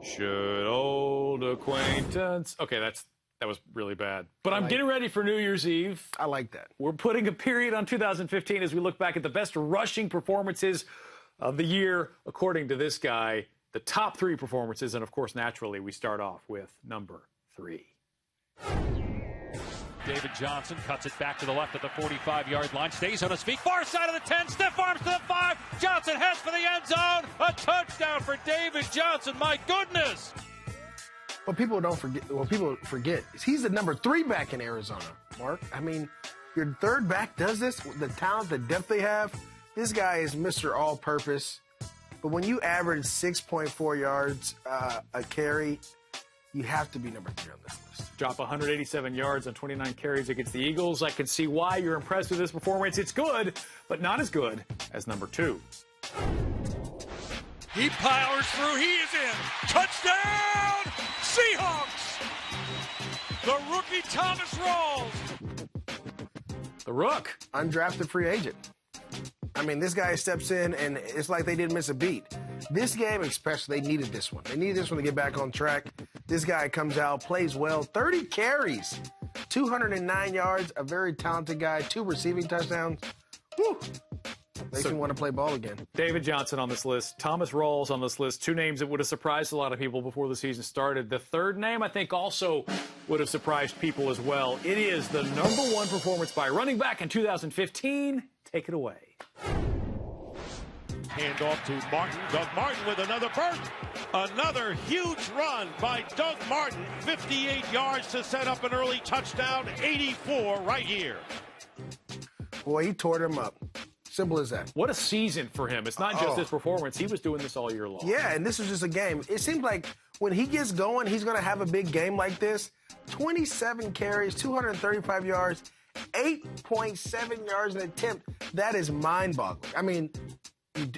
Should old acquaintance. Okay, that was really bad. But I'm getting ready for New Year's Eve. I like that. We're putting a period on 2015 as we look back at the best rushing performances of the year, according to this guy. The top 3 performances, and of course, naturally, we start off with number 3. David Johnson cuts it back to the left at the 45-yard line, stays on his feet, far side of the 10, stiff arms to the 5. Johnson heads for the end zone. A touchdown for David Johnson. My goodness. What people forget is he's the number 3 back in Arizona, Mark. I mean, your third back does this, the talent, the depth they have. This guy is Mr. All-Purpose. But when you average 6.4 yards a carry, you have to be number 3 on this list. Drop 187 yards on 29 carries against the Eagles. I can see why you're impressed with this performance. It's good, but not as good as number 2. He powers through. He is in. Touchdown, Seahawks. The rookie Thomas Rawls. The Rook. Undrafted free agent. I mean, this guy steps in, and it's like they didn't miss a beat. This game, especially, they needed this one. They needed this one to get back on track. This guy comes out, plays well, 30 carries, 209 yards, a very talented guy, 2 receiving touchdowns. Whew. Makes me want to play ball again. David Johnson on this list, Thomas Rawls on this list, 2 names that would have surprised a lot of people before the season started. The third name, I think, also would have surprised people as well. It is the number 1 performance by running back in 2015. Take it away. Hand off to Martin. Doug Martin with another burst. Another huge run by Doug Martin. 58 yards to set up an early touchdown. 84 right here. Boy, he tore them up. Simple as that. What a season for him. It's not just his performance. He was doing this all year long. Yeah, and this was just a game. It seems like when he gets going, he's going to have a big game like this. 27 carries, 235 yards, 8.7 yards an attempt. That is mind-boggling. I mean,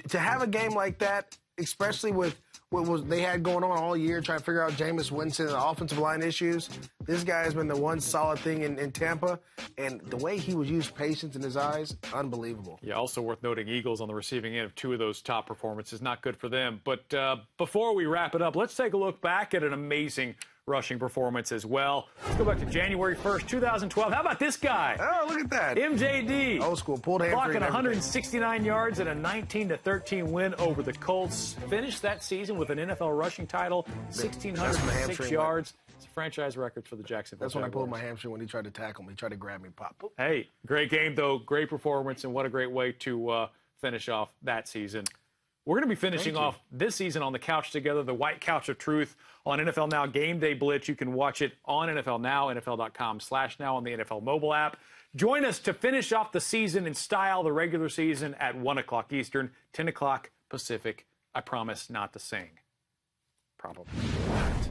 to have a game like that, especially with what they had going on all year, trying to figure out Jameis Winston and the offensive line issues, this guy has been the one solid thing in Tampa, and the way he was used, patience in his eyes, unbelievable. Yeah, also worth noting, Eagles on the receiving end of 2 of those top performances. Not good for them. But before we wrap it up, let's take a look back at an amazing rushing performance as well. Let's go back to January 1st, 2012. How about this guy? Oh, look at that. MJD. Old school, pulled hamstring. Clocking 169 yards and a 19-13 win over the Colts. Finished that season with an NFL rushing title, 1,606 yards. It's a franchise record for the Jacksonville That's when I Jaguars. pulled my hamstring when he tried to tackle me. He tried to grab me, pop. Hey, great game, though. Great performance, and what a great way to finish off that season. We're going to be finishing off this season on the couch together, the White Couch of Truth on NFL Now Game Day Blitz. You can watch it on NFL Now, NFL.com/now on the NFL mobile app. Join us to finish off the season in style, the regular season at 1 o'clock Eastern, 10 o'clock Pacific. I promise not to sing. Probably not.